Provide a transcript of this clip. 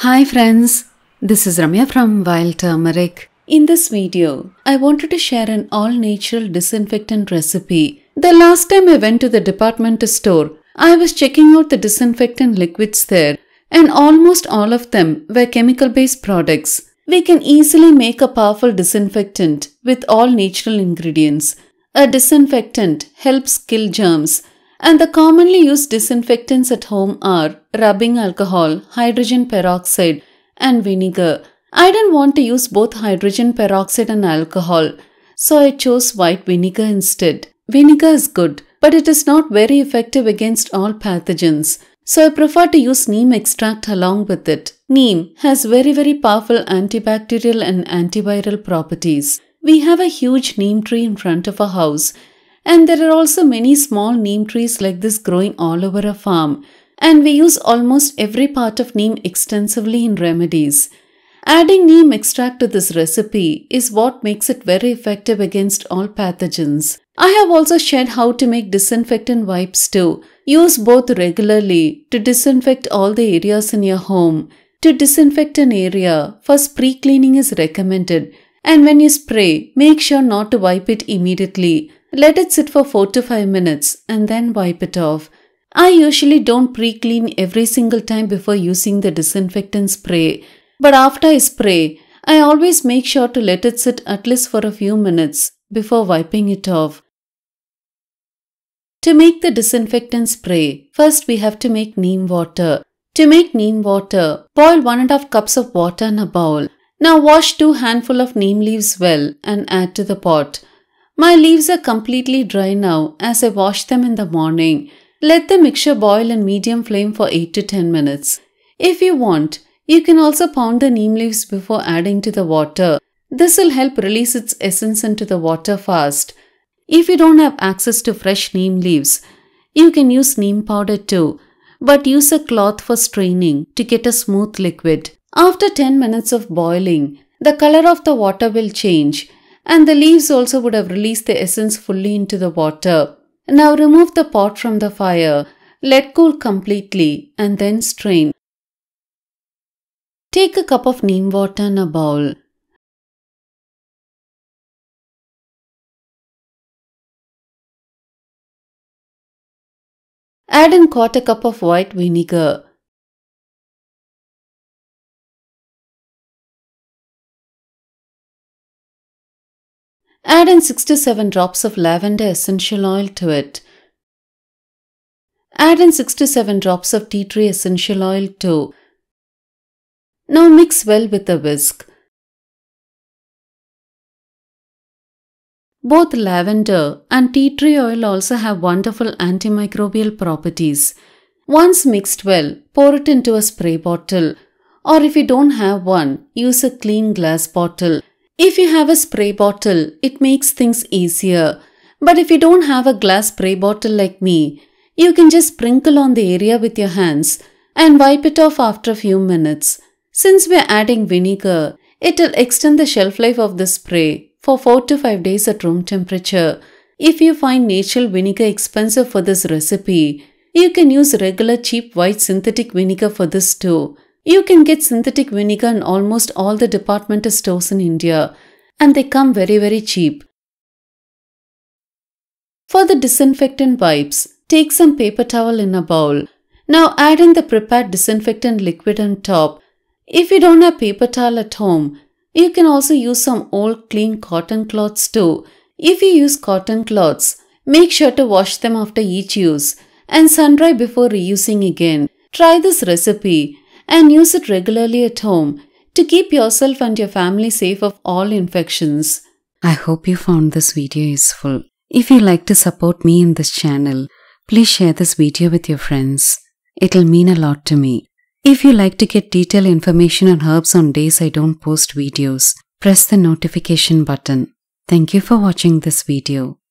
Hi friends, this is Ramya from Wild Turmeric. In this video, I wanted to share an all-natural disinfectant recipe. The last time I went to the department store, I was checking out the disinfectant liquids there, and almost all of them were chemical-based products. We can easily make a powerful disinfectant with all natural ingredients. A disinfectant helps kill germs, and the commonly used disinfectants at home are rubbing alcohol, hydrogen peroxide, and vinegar. I didn't want to use both hydrogen peroxide and alcohol, so I chose white vinegar instead. Vinegar is good, but it is not very effective against all pathogens, so I prefer to use neem extract along with it. Neem has very powerful antibacterial and antiviral properties. We have a huge neem tree in front of our house, and there are also many small neem trees like this growing all over a farm, and we use almost every part of neem extensively in remedies. Adding neem extract to this recipe is what makes it very effective against all pathogens. I have also shared how to make disinfectant wipes too. Use both regularly to disinfect all the areas in your home. To disinfect an area, first pre-cleaning is recommended, and when you spray, make sure not to wipe it immediately. Let it sit for 4 to 5 minutes and then wipe it off. I usually don't pre-clean every single time before using the disinfectant spray, but after I spray, I always make sure to let it sit at least for a few minutes before wiping it off. To make the disinfectant spray, first we have to make neem water. To make neem water, boil 1½ cups of water in a bowl. Now wash 2 handfuls of neem leaves well and add to the pot. My leaves are completely dry now as I washed them in the morning. Let the mixture boil in medium flame for 8 to 10 minutes. If you want, you can also pound the neem leaves before adding to the water. This will help release its essence into the water fast. If you don't have access to fresh neem leaves, you can use neem powder too, but use a cloth for straining to get a smooth liquid. After 10 minutes of boiling, the color of the water will change, and the leaves also would have released the essence fully into the water. Now remove the pot from the fire, let cool completely, and then strain. Take a cup of neem water in a bowl. Add in 1/4 cup of white vinegar. Add in 6 to 7 drops of lavender essential oil to it. Add in 6 to 7 drops of tea tree essential oil too. Now mix well with a whisk. Both lavender and tea tree oil also have wonderful antimicrobial properties. Once mixed well, pour it into a spray bottle, or if you don't have one, use a clean glass bottle. If you have a spray bottle, it makes things easier. But if you don't have a glass spray bottle like me, you can just sprinkle on the area with your hands and wipe it off after a few minutes. Since we are adding vinegar, it will extend the shelf life of the spray for 4 to 5 days at room temperature. If you find natural vinegar expensive for this recipe, you can use regular cheap white synthetic vinegar for this too. You can get synthetic vinegar in almost all the departmental stores in India, and they come very cheap. For the disinfectant wipes, take some paper towel in a bowl. Now add in the prepared disinfectant liquid on top. If you don't have paper towel at home, you can also use some old clean cotton cloths too. If you use cotton cloths, make sure to wash them after each use and sun dry before reusing again. Try this recipe and use it regularly at home to keep yourself and your family safe of all infections. I hope you found this video useful. If you like to support me in this channel, please share this video with your friends. It'll mean a lot to me. If you like to get detailed information on herbs on days I don't post videos, press the notification button. Thank you for watching this video.